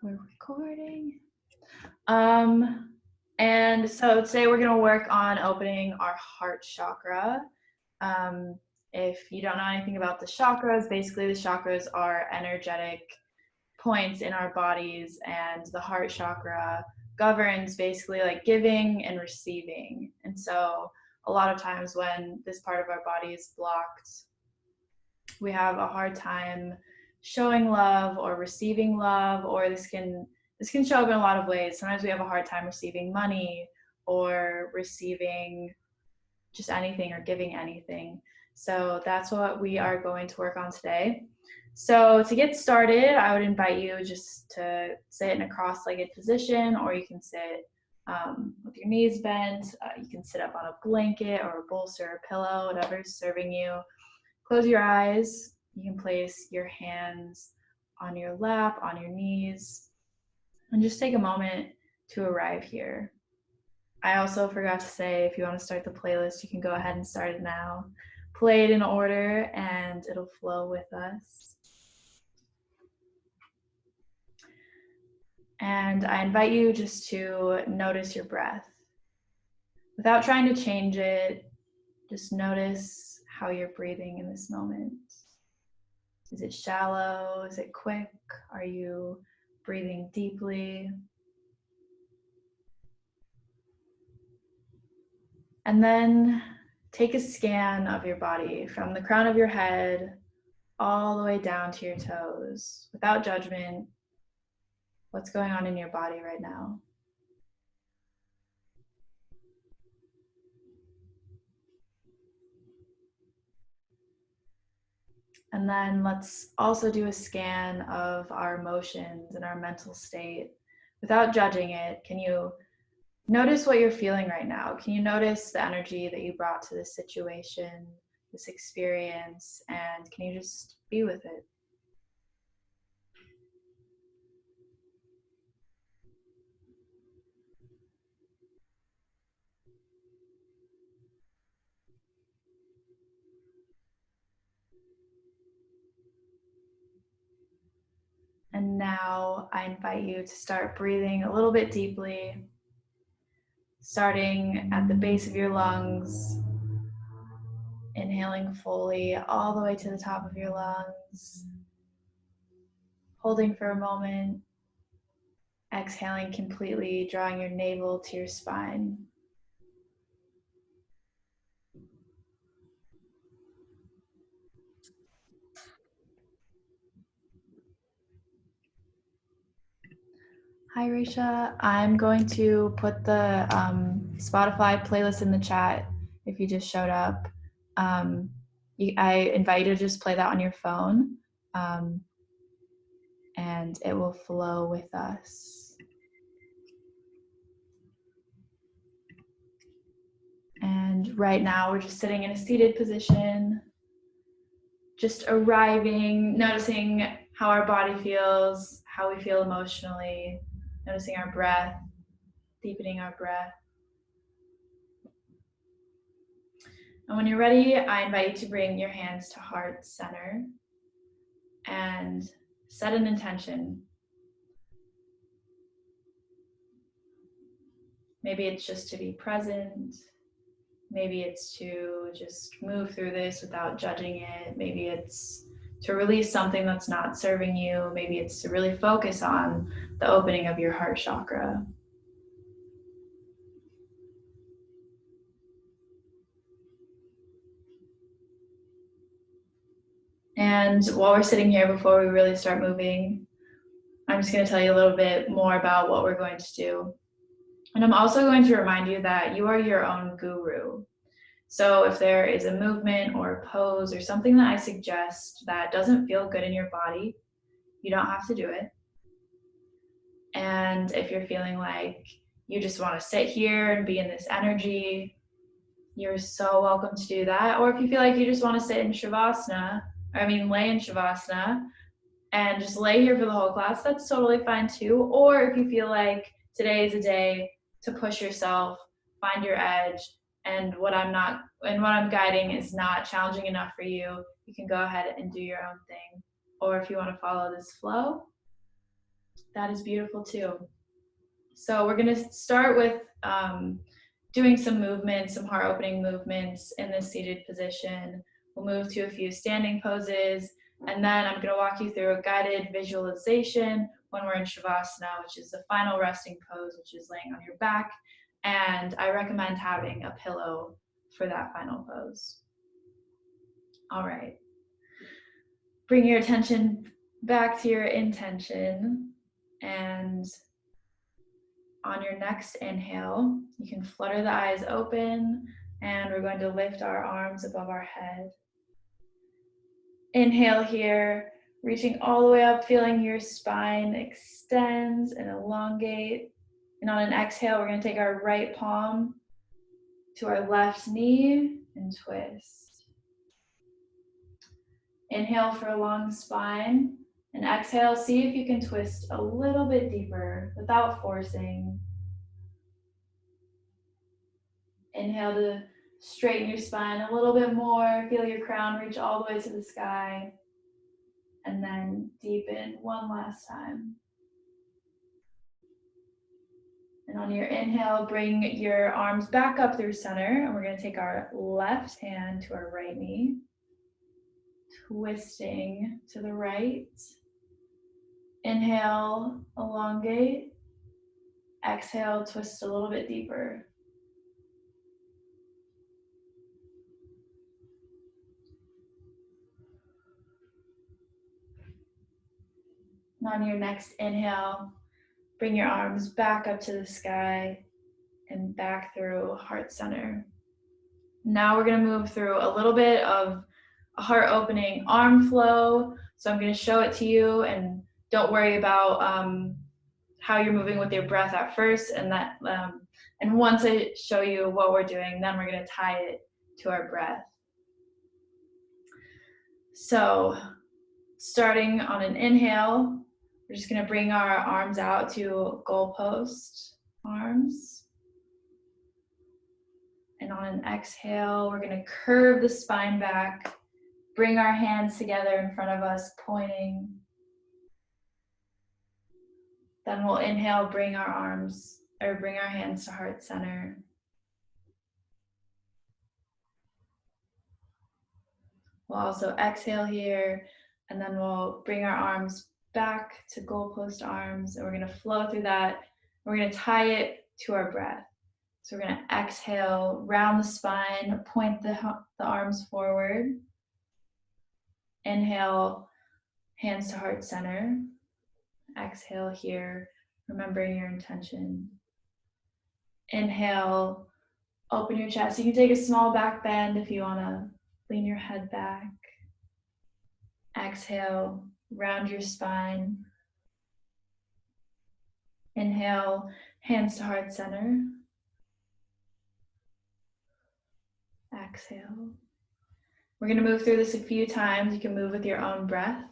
We're recording. And so today we're going to work on opening our heart chakra. If you don't know anything about the chakras, basically the chakras are energetic points in our bodies, and the heart chakra governs basically like giving and receiving. And so a lot of times when this part of our body is blocked, we have a hard time showing love or receiving love, or this can show up in a lot of ways. Sometimes we have a hard time receiving money or receiving just anything or giving anything. So that's what we are going to work on today. So to get started, I would invite you just to sit in a cross-legged position, or you can sit with your knees bent. You can sit up on a blanket or a bolster or a pillow, whatever's serving you. Close your eyes. You can place your hands on your lap, on your knees, and just take a moment to arrive here. I also forgot to say, if you want to start the playlist, you can go ahead and start it now. Play it in order and it'll flow with us. And I invite you just to notice your breath. Without trying to change it, just notice how you're breathing in this moment. Is it shallow? Is it quick? Are you breathing deeply? And then take a scan of your body from the crown of your head all the way down to your toes, without judgment. What's going on in your body right now? And then let's also do a scan of our emotions and our mental state without judging it. Can you notice what you're feeling right now? Can you notice the energy that you brought to this situation, this experience, and can you just be with it? And now I invite you to start breathing a little bit deeply, starting at the base of your lungs, inhaling fully all the way to the top of your lungs, holding for a moment, exhaling completely, drawing your navel to your spine. Hi, Risha. I'm going to put the Spotify playlist in the chat if you just showed up. I invite you to just play that on your phone, and it will flow with us. And right now we're just sitting in a seated position, just arriving, noticing how our body feels, how we feel emotionally, noticing our breath, deepening our breath. And when you're ready, I invite you to bring your hands to heart center and set an intention. Maybe it's just to be present. Maybe it's to just move through this without judging it. Maybe it's to release something that's not serving you. Maybe it's to really focus on the opening of your heart chakra. And while we're sitting here, before we really start moving, I'm just going to tell you a little bit more about what we're going to do. And I'm also going to remind you that you are your own guru. So if there is a movement or a pose or something that I suggest that doesn't feel good in your body, you don't have to do it. And if you're feeling like you just want to sit here and be in this energy, you're so welcome to do that. Or if you feel like you just want to sit in Shavasana, lay in Shavasana and just lay here for the whole class, that's totally fine too. Or if you feel like today is a day to push yourself, find your edge, and what I'm guiding is not challenging enough for you, you can go ahead and do your own thing. Or if you want to follow this flow, That is beautiful too. So we're going to start with doing some movements, some heart opening movements in this seated position. We'll move to a few standing poses, and then I'm going to walk you through a guided visualization when we're in Shavasana, which is the final resting pose, which is laying on your back. And I recommend having a pillow for that final pose. All right. Bring your attention back to your intention, and on your next inhale, you can flutter the eyes open, and we're going to lift our arms above our head. Inhale here, reaching all the way up, feeling your spine extend and elongate. And on an exhale, we're going to take our right palm to our left knee and twist. Inhale for a long spine, and exhale, see if you can twist a little bit deeper without forcing. Inhale to straighten your spine a little bit more. Feel your crown reach all the way to the sky. And then deepen one last time. And on your inhale, bring your arms back up through center. And we're going to take our left hand to our right knee. Twisting to the right. Inhale, elongate. Exhale, twist a little bit deeper. And on your next inhale, bring your arms back up to the sky and back through heart center. Now we're going to move through a little bit of a heart opening arm flow. So I'm going to show it to you, and don't worry about how you're moving with your breath at first. And once I show you what we're doing, then we're going to tie it to our breath. So starting on an inhale, we're just going to bring our arms out to goalpost arms. And on an exhale, we're going to curve the spine back, bring our hands together in front of us, pointing. Then we'll inhale, bring our hands to heart center. We'll also exhale here, and then we'll bring our arms back to goalpost arms, and we're going to flow through that. We're going to tie it to our breath. So we're going to exhale, round the spine, point the arms forward. Inhale, hands to heart center. Exhale here, remembering your intention. Inhale, open your chest. You can take a small back bend if you want to lean your head back. Exhale, round your spine. Inhale, hands to heart center. Exhale. We're going to move through this a few times. You can move with your own breath.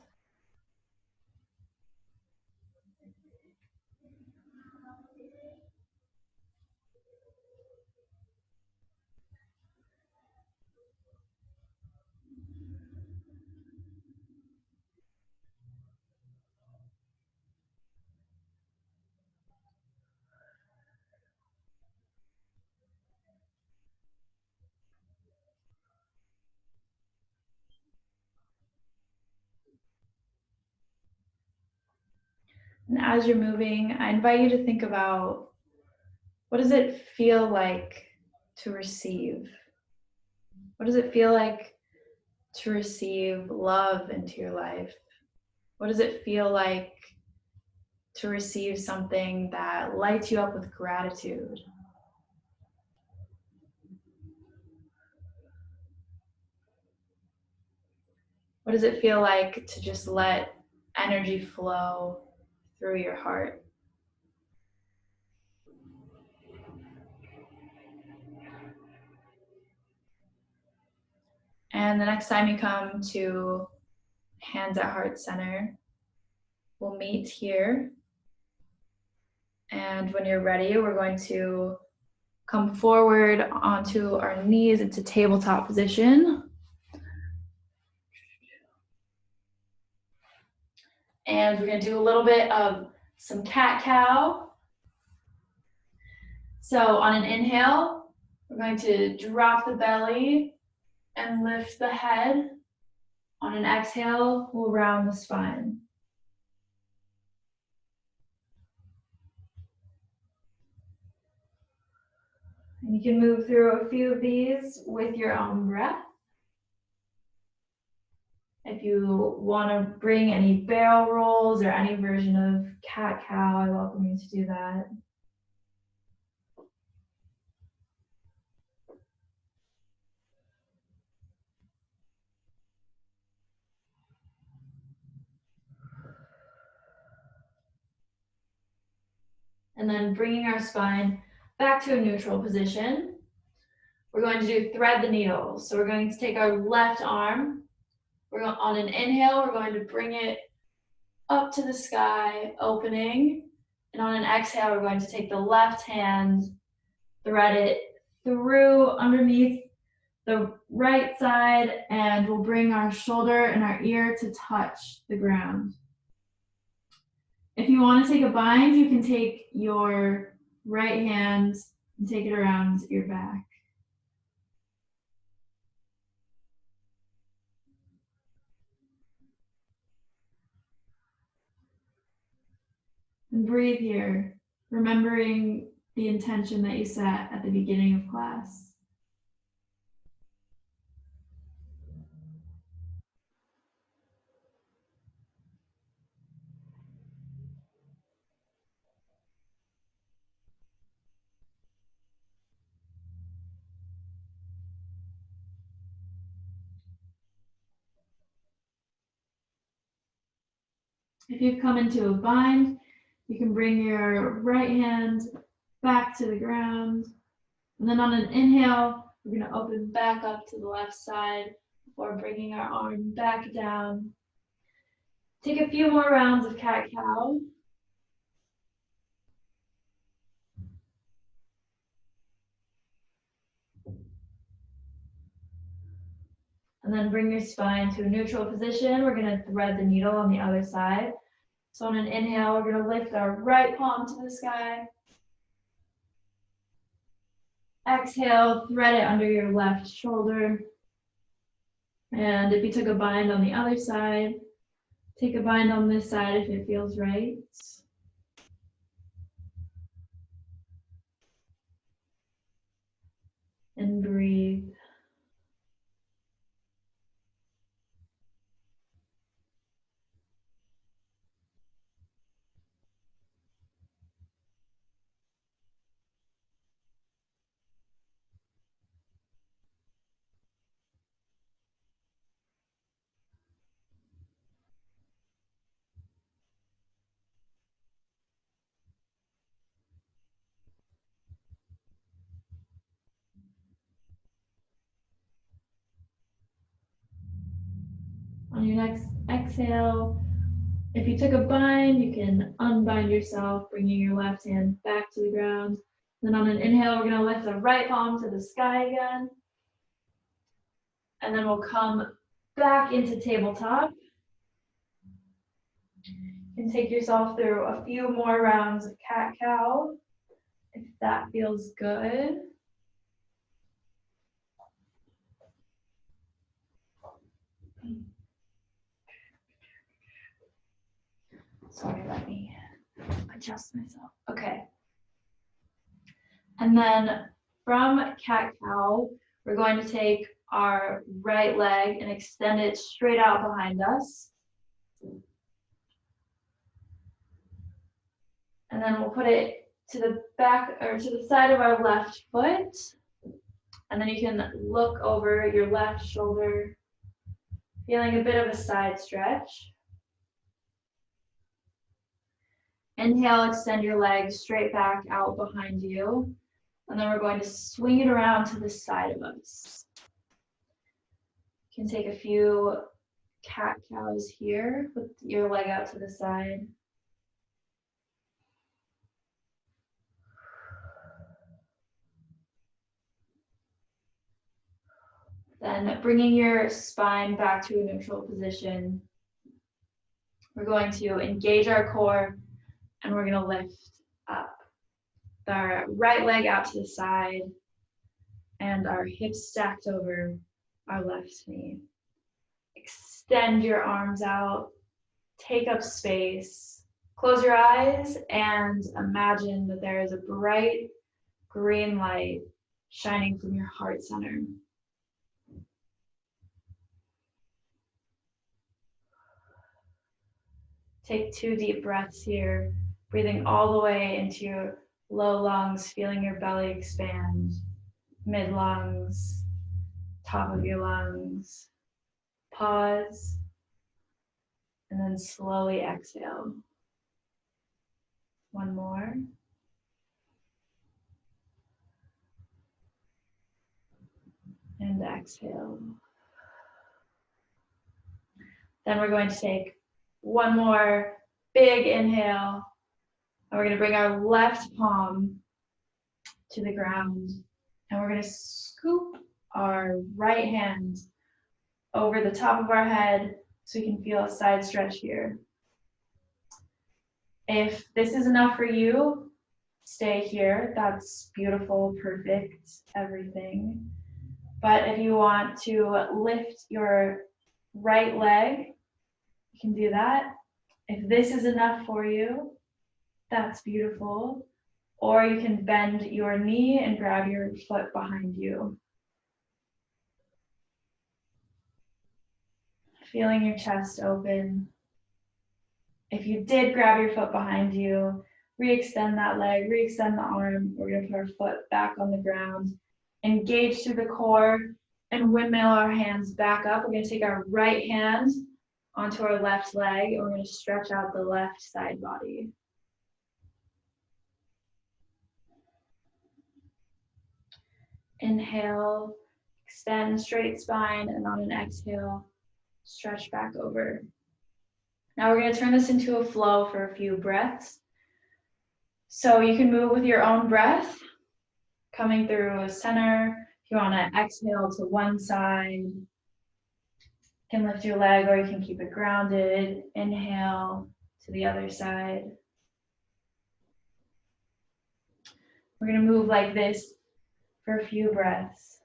And as you're moving, I invite you to think about, what does it feel like to receive? What does it feel like to receive love into your life? What does it feel like to receive something that lights you up with gratitude? What does it feel like to just let energy flow through your heart? And the next time you come to hands at heart center, we'll meet here. And when you're ready, we're going to come forward onto our knees into tabletop position. And we're going to do a little bit of some cat-cow. So on an inhale, we're going to drop the belly and lift the head. On an exhale, we'll round the spine. And you can move through a few of these with your own breath. If you want to bring any barrel rolls or any version of cat-cow, I welcome you to do that. And then bringing our spine back to a neutral position. We're going to do thread the needle. So we're going to take our left arm. We're going, on an inhale, we're going to bring it up to the sky, opening. And on an exhale, we're going to take the left hand, thread it through underneath the right side, and we'll bring our shoulder and our ear to touch the ground. If you want to take a bind, you can take your right hand and take it around your back. And breathe here, remembering the intention that you set at the beginning of class. If you've come into a bind, you can bring your right hand back to the ground. And then on an inhale, we're going to open back up to the left side before bringing our arm back down. Take a few more rounds of cat-cow. And then bring your spine to a neutral position. We're going to thread the needle on the other side. So on an inhale, we're going to lift our right palm to the sky. Exhale, thread it under your left shoulder. And if you took a bind on the other side, take a bind on this side if it feels right. And breathe. On your next exhale, if you took a bind, you can unbind yourself, bringing your left hand back to the ground. Then on an inhale, we're going to lift the right palm to the sky again. And then we'll come back into tabletop. You can take yourself through a few more rounds of cat-cow, if that feels good. Sorry, let me adjust myself. Okay. And then from cat-cow, we're going to take our right leg and extend it straight out behind us. And then we'll put it to the back or to the side of our left foot. And then you can look over your left shoulder, feeling a bit of a side stretch. Inhale, extend your legs straight back out behind you. And then we're going to swing it around to the side of us. You can take a few cat-cows here with your leg out to the side. Then bringing your spine back to a neutral position. We're going to engage our core, And we're gonna lift up. With our right leg out to the side and our hips stacked over our left knee. Extend your arms out, take up space, close your eyes and imagine that there is a bright green light shining from your heart center. Take 2 deep breaths here, breathing all the way into your low lungs, feeling your belly expand, mid lungs, top of your lungs. Pause, and then slowly exhale. One more. And exhale. Then we're going to take one more big inhale. And we're going to bring our left palm to the ground. And we're going to scoop our right hand over the top of our head so we can feel a side stretch here. If this is enough for you, stay here. That's beautiful, perfect, everything. But if you want to lift your right leg, you can do that. If this is enough for you, that's beautiful. Or you can bend your knee and grab your foot behind you. Feeling your chest open. If you did grab your foot behind you, re-extend that leg, re-extend the arm. We're going to put our foot back on the ground. Engage through the core and windmill our hands back up. We're going to take our right hand onto our left leg and we're going to stretch out the left side body. Inhale, extend straight spine, and on an exhale, stretch back over. Now we're going to turn this into a flow for a few breaths. So you can move with your own breath, coming through center. If you want to exhale to one side, you can lift your leg or you can keep it grounded. Inhale to the other side. We're going to move like this for a few breaths.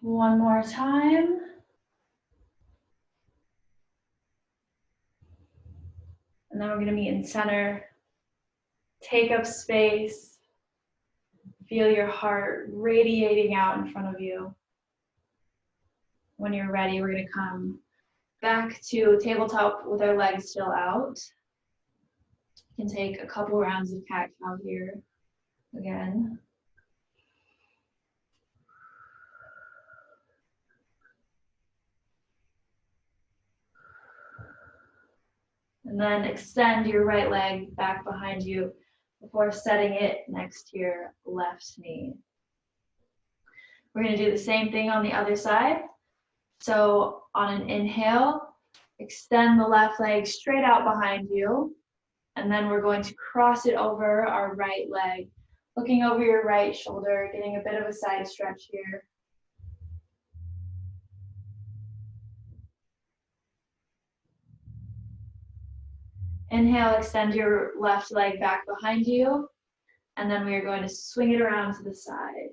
One more time. And then we're going to meet in center. Take up space. Feel your heart radiating out in front of you. When you're ready, we're going to come back to tabletop with our legs still out. You can take a couple rounds of cat-cow here again. And then extend your right leg back behind you before setting it next to your left knee. We're going to do the same thing on the other side. So on an inhale, extend the left leg straight out behind you. And then we're going to cross it over our right leg, looking over your right shoulder, getting a bit of a side stretch here. Inhale, extend your left leg back behind you. And then we are going to swing it around to the side.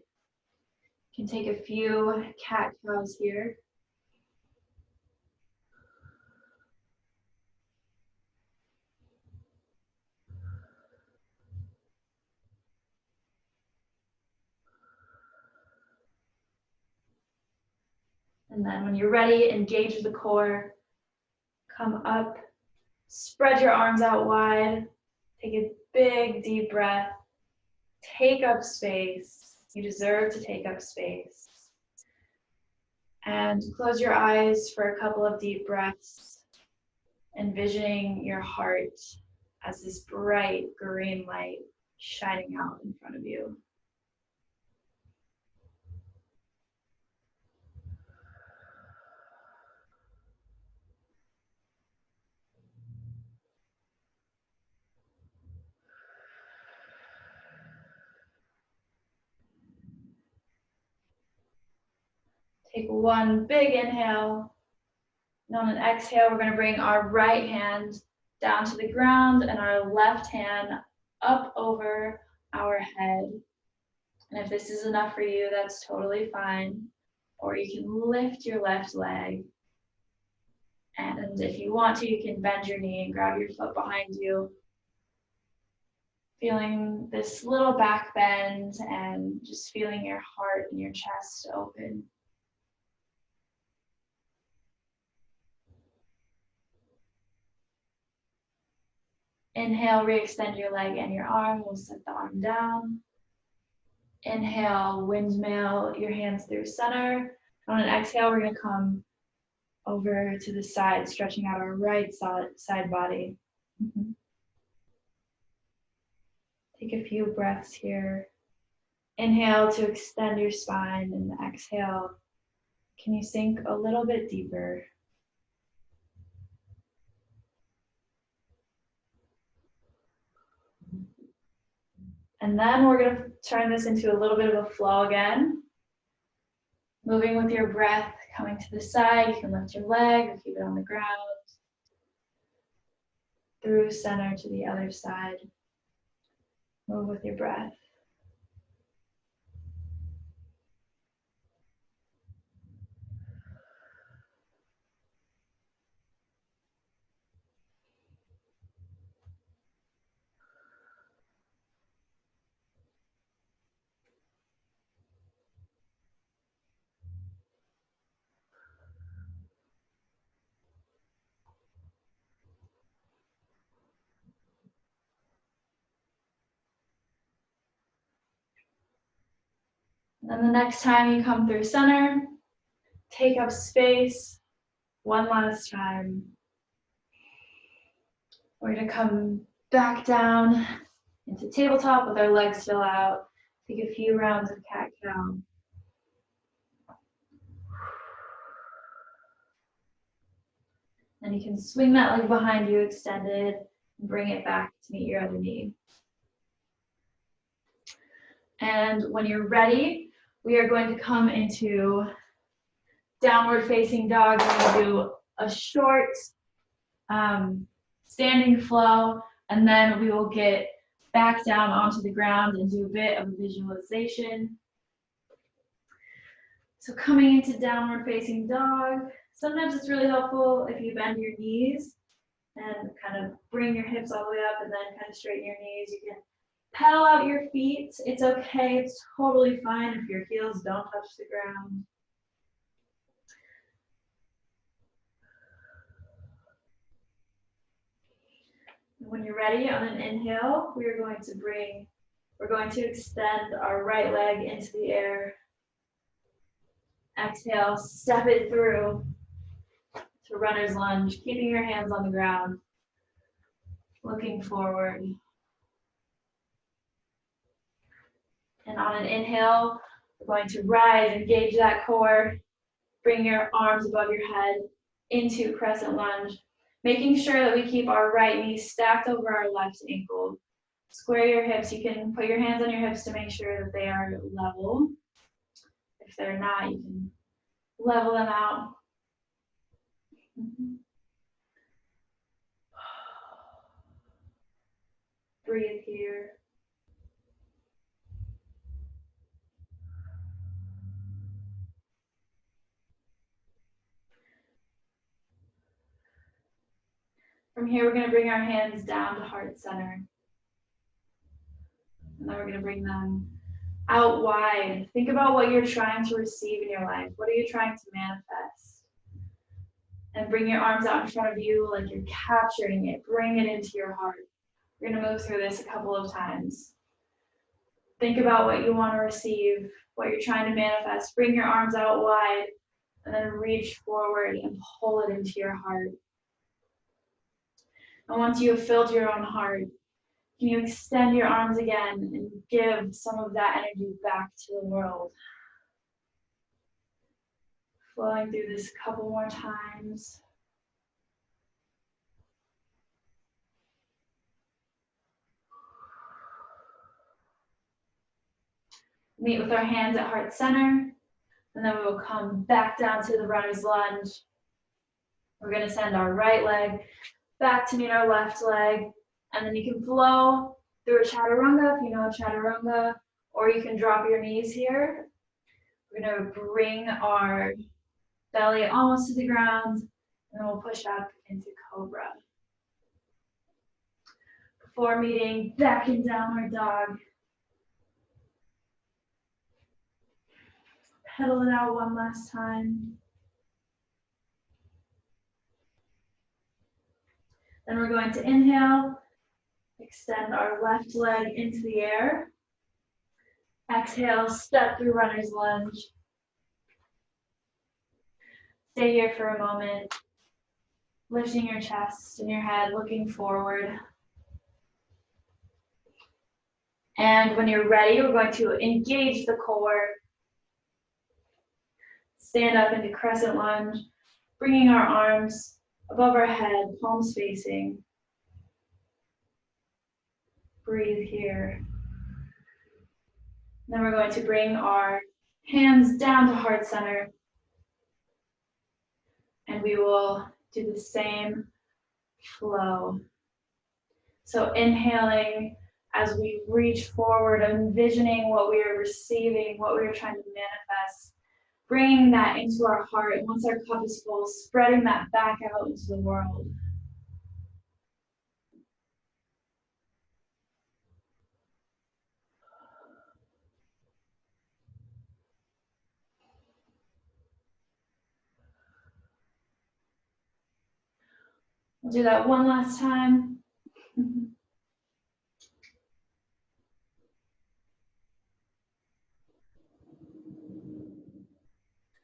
You can take a few cat-cows here. And then when you're ready, engage the core. Come up, spread your arms out wide. Take a big, deep breath. Take up space. You deserve to take up space. And close your eyes for a couple of deep breaths, envisioning your heart as this bright green light shining out in front of you. Take one big inhale. And on an exhale, we're going to bring our right hand down to the ground and our left hand up over our head. And if this is enough for you, that's totally fine. Or you can lift your left leg. And if you want to, you can bend your knee and grab your foot behind you. Feeling this little back bend and just feeling your heart and your chest open. Inhale, re-extend your leg and your arm. We'll set the arm down. Inhale, windmill your hands through center. On an exhale, we're going to come over to the side, stretching out our right side body. Take a few breaths here. Inhale to extend your spine, and exhale, can you sink a little bit deeper? And then we're going to turn this into a little bit of a flow again. Moving with your breath, coming to the side, you can lift your leg or keep it on the ground. Through center to the other side. Move with your breath. And the next time you come through center, take up space one last time. We're going to come back down into tabletop with our legs still out. Take a few rounds of cat-cow. And you can swing that leg behind you, extended, and bring it back to meet your other knee. And when you're ready, we are going to come into downward facing dog. We're going to do a short standing flow, and then we will get back down onto the ground and do a bit of a visualization. So coming into downward facing dog, sometimes it's really helpful if you bend your knees and kind of bring your hips all the way up and then kind of straighten your knees. You can pedal out your feet. It's okay. It's totally fine if your heels don't touch the ground. When you're ready, on an inhale, we're going to extend our right leg into the air. Exhale, step it through to runner's lunge, keeping your hands on the ground, looking forward. And on an inhale, we're going to rise, engage that core, bring your arms above your head into crescent lunge, making sure that we keep our right knee stacked over our left ankle. Square your hips. You can put your hands on your hips to make sure that they are level. If they're not, you can level them out. Breathe here. From here, we're going to bring our hands down to heart center. And then we're going to bring them out wide. Think about what you're trying to receive in your life. What are you trying to manifest? And bring your arms out in front of you like you're capturing it. Bring it into your heart. We're going to move through this a couple of times. Think about what you want to receive, what you're trying to manifest. Bring your arms out wide and then reach forward and pull it into your heart. And once you have filled your own heart, can you extend your arms again and give some of that energy back to the world? Flowing through this a couple more times. Meet with our hands at heart center. And then we will come back down to the runner's lunge. We're going to send our right leg back to meet our left leg. And then you can flow through a chaturanga if you know a chaturanga, or you can drop your knees here. We're going to bring our belly almost to the ground, and then we'll push up into cobra. Before meeting back in downward dog. Pedal it out one last time. Then we're going to inhale, extend our left leg into the air. Exhale, step through runner's lunge. Stay here for a moment, lifting your chest and your head, looking forward. And when you're ready, we're going to engage the core. Stand up into crescent lunge, bringing our arms above our head, palms facing. Breathe here. Then we're going to bring our hands down to heart center. And we will do the same flow. So inhaling as we reach forward, envisioning what we are receiving, what we are trying to manifest, bringing that into our heart. And once our cup is full, spreading that back out into the world. We'll do that one last time. And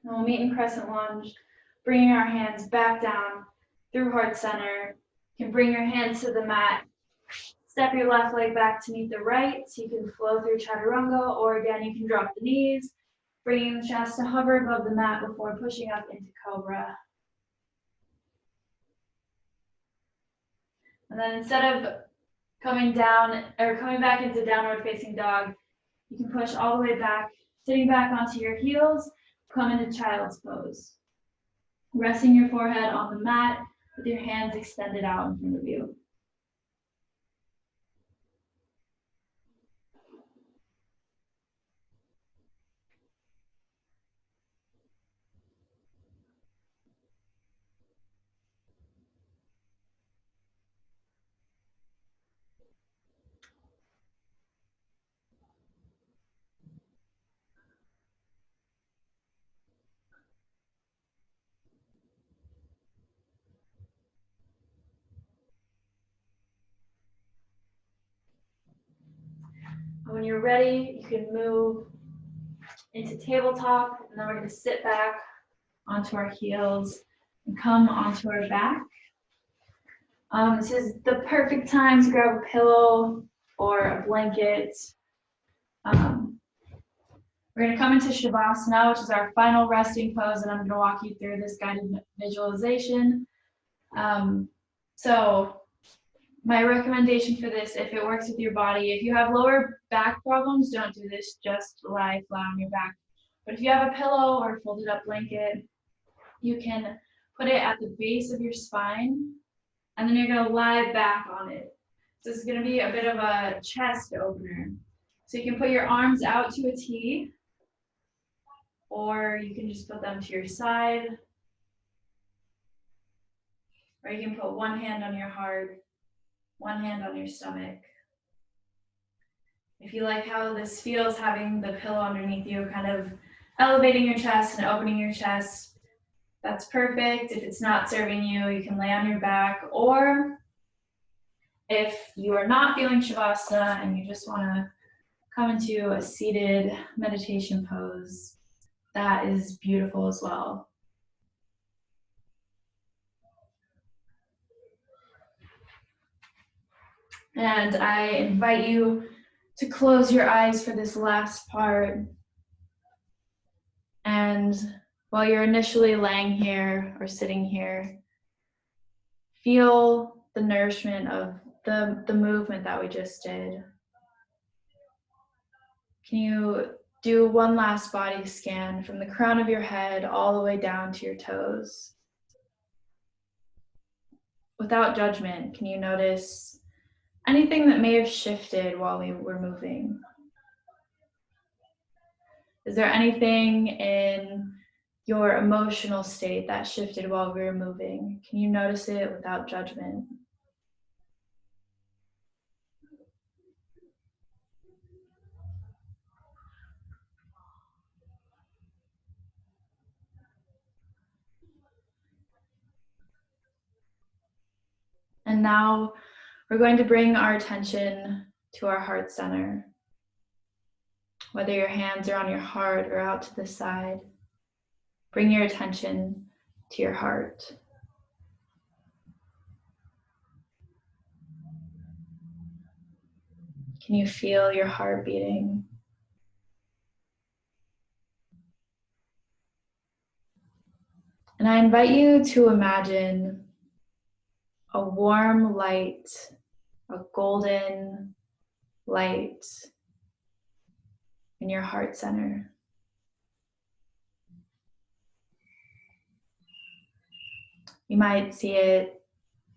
we'll meet in crescent lunge, bringing our hands back down through heart center. You can bring your hands to the mat. Step your left leg back to meet the right, so you can flow through chaturanga, or again, you can drop the knees, bringing the chest to hover above the mat before pushing up into cobra. And then instead of coming down or coming back into downward facing dog, you can push all the way back, sitting back onto your heels, come into child's pose. Resting your forehead on the mat with your hands extended out in front of you. When you're ready, you can move into tabletop, and then we're going to sit back onto our heels and come onto our back. This is the perfect time to grab a pillow or a blanket. We're going to come into Shavasana, which is our final resting pose, and I'm going to walk you through this guided visualization. So my recommendation for this, if it works with your body, if you have lower back problems, don't do this, just lie flat on your back. But if you have a pillow or a folded up blanket, you can put it at the base of your spine, and then you're going to lie back on it. So this is going to be a bit of a chest opener. So you can put your arms out to a T, or you can just put them to your side, or you can put one hand on your heart, one hand on your stomach. If you like how this feels, having the pillow underneath you, kind of elevating your chest and opening your chest, that's perfect. If it's not serving you, you can lay on your back, or if you are not feeling Shavasana and you just want to come into a seated meditation pose, that is beautiful as well. And I invite you to close your eyes for this last part. And while you're initially laying here or sitting here, feel the nourishment of the movement that we just did. Can you do one last body scan from the crown of your head all the way down to your toes. Without judgment, can you notice anything that may have shifted while we were moving? Is there anything in your emotional state that shifted while we were moving? Can you notice it without judgment? And now we're going to bring our attention to our heart center. Whether your hands are on your heart or out to the side, bring your attention to your heart. Can you feel your heart beating? And I invite you to imagine a warm light, a golden light in your heart center. You might see it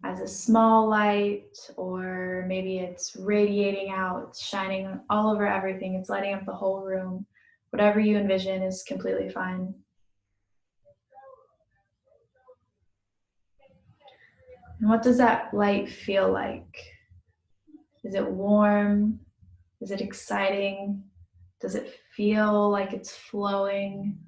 as a small light, or maybe it's radiating out, it's shining all over everything, it's lighting up the whole room. Whatever you envision is completely fine. And what does that light feel like? Is it warm? Is it exciting? Does it feel like it's flowing?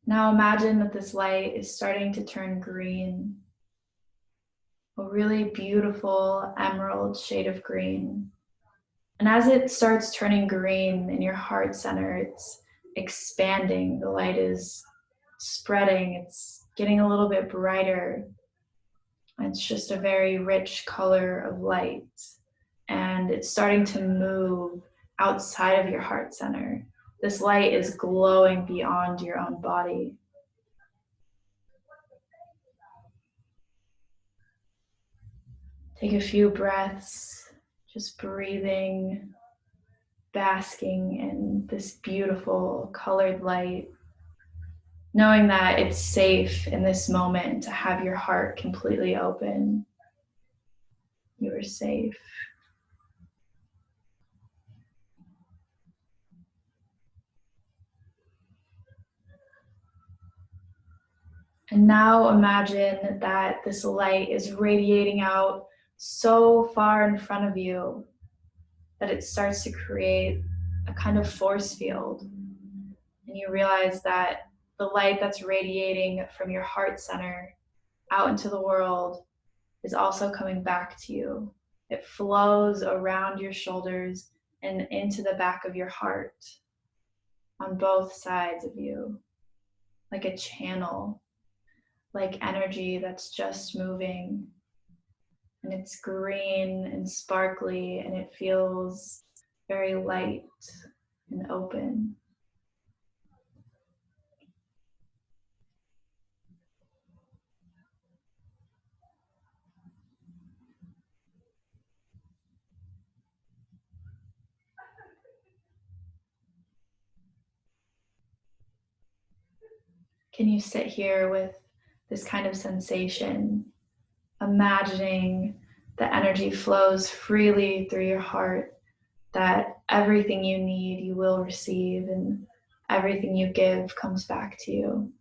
Now imagine that this light is starting to turn green, a really beautiful emerald shade of green. And as it starts turning green in your heart center, it's expanding. The light is spreading. It's getting a little bit brighter. It's just a very rich color of light. And it's starting to move outside of your heart center. This light is glowing beyond your own body. Take a few breaths, just breathing, basking in this beautiful colored light, knowing that it's safe in this moment to have your heart completely open. You are safe. And now imagine that this light is radiating out so far in front of you that it starts to create a kind of force field. And you realize that the light that's radiating from your heart center out into the world is also coming back to you. It flows around your shoulders and into the back of your heart on both sides of you, like a channel, like energy that's just moving. And it's green and sparkly, and it feels very light and open. Can you sit here with this kind of sensation, imagining the energy flows freely through your heart, that everything you need you will receive, and everything you give comes back to you?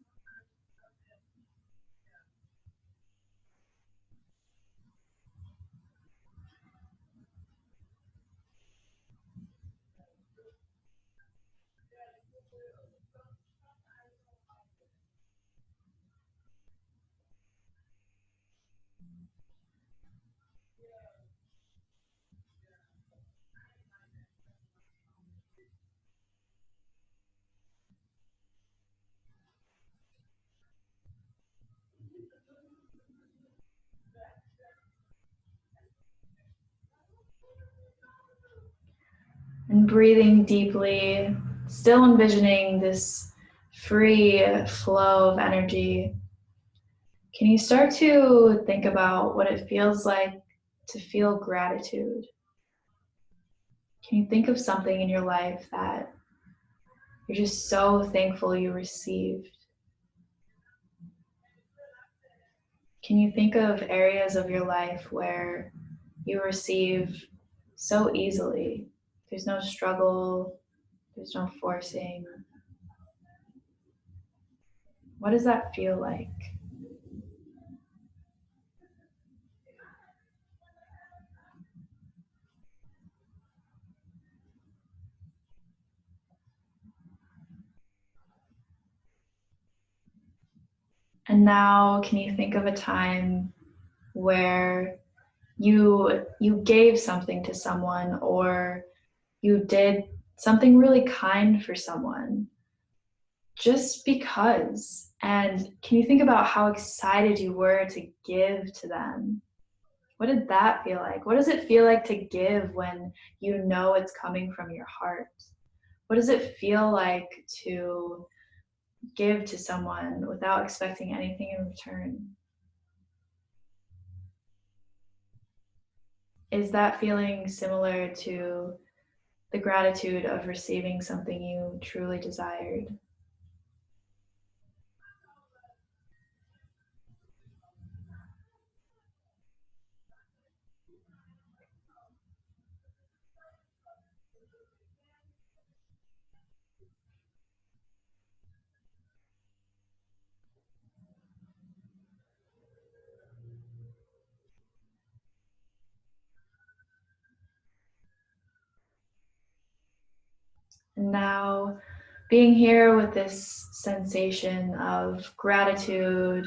And breathing deeply, still envisioning this free flow of energy, can you start to think about what it feels like to feel gratitude? Can you think of something in your life that you're just so thankful you received? Can you think of areas of your life where you receive so easily? There's no struggle, there's no forcing. What does that feel like? And now, can you think of a time where you gave something to someone, or you did something really kind for someone just because? And can you think about how excited you were to give to them? What did that feel like? What does it feel like to give when you know it's coming from your heart? What does it feel like to give to someone without expecting anything in return? Is that feeling similar to the gratitude of receiving something you truly desired? And now, being here with this sensation of gratitude,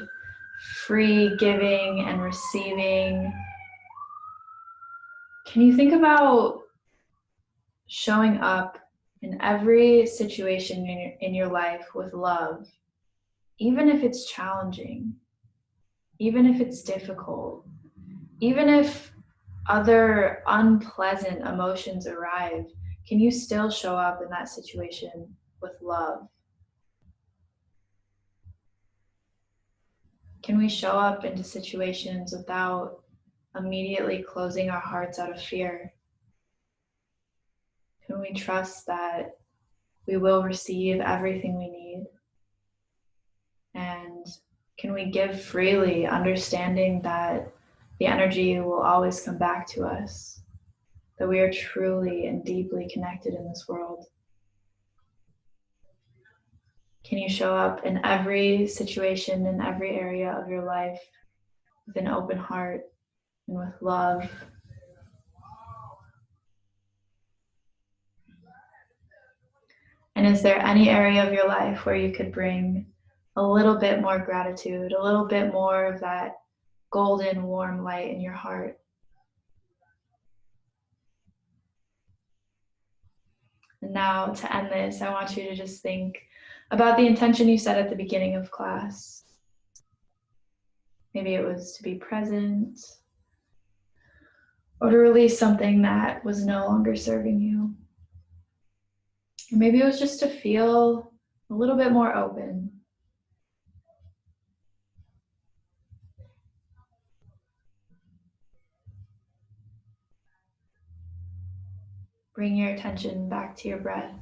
free giving and receiving, can you think about showing up in every situation in your life with love, even if it's challenging, even if it's difficult, even if other unpleasant emotions arrive, can you still show up in that situation with love? Can we show up into situations without immediately closing our hearts out of fear? Can we trust that we will receive everything we need? And can we give freely, understanding that the energy will always come back to us, that we are truly and deeply connected in this world? Can you show up in every situation, in every area of your life with an open heart and with love? And is there any area of your life where you could bring a little bit more gratitude, a little bit more of that golden, warm light in your heart? And now, to end this, I want you to just think about the intention you set at the beginning of class. Maybe it was to be present, or to release something that was no longer serving you. Or maybe it was just to feel a little bit more open. Bring your attention back to your breath.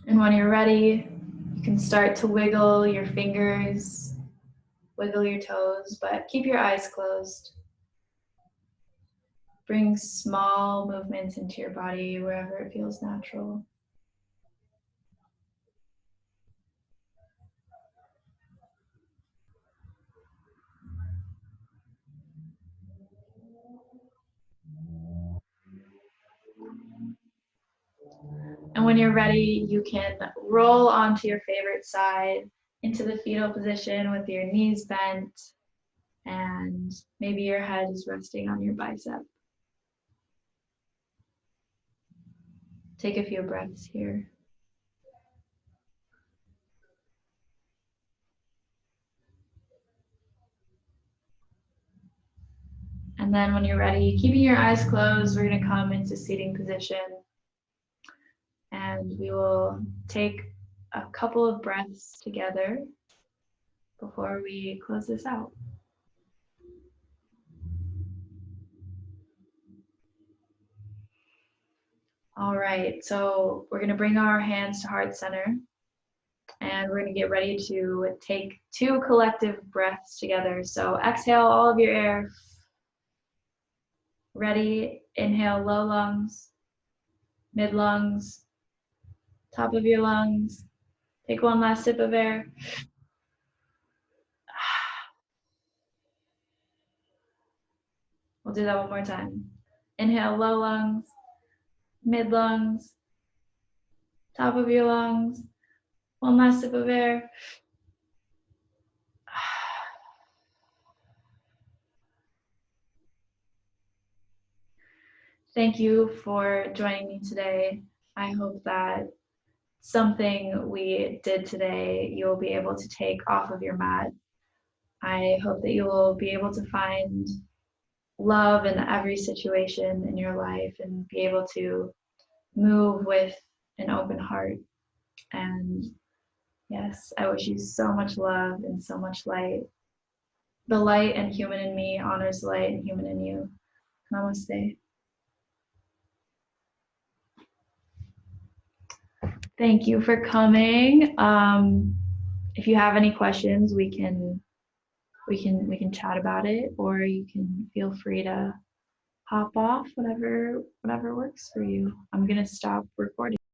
And when you're ready, you can start to wiggle your fingers, wiggle your toes, but keep your eyes closed. Bring small movements into your body wherever it feels natural. And when you're ready, you can roll onto your favorite side into the fetal position with your knees bent, and maybe your head is resting on your bicep. Take a few breaths here. then when you're ready, keeping your eyes closed, we're going to come into seating position. And we will take a couple of breaths together before we close this out. All right, so we're going to bring our hands to heart center, and we're going to get ready to take 2 collective breaths together. So exhale all of your air. Ready, inhale low lungs, mid lungs, top of your lungs. Take one last sip of air. We'll do that one more time. Inhale low lungs, mid lungs, top of your lungs. One last sip of air. Thank you for joining me today. I hope that something we did today you'll be able to take off of your mat. I hope that you will be able to find love in every situation in your life and be able to move with an open heart. And yes, I wish you so much love and so much light. The light and human in me honors the light and human in you. Namaste. Thank you for coming. If you have any questions, we can chat about it, or you can feel free to hop off, whatever works for you. I'm gonna stop recording.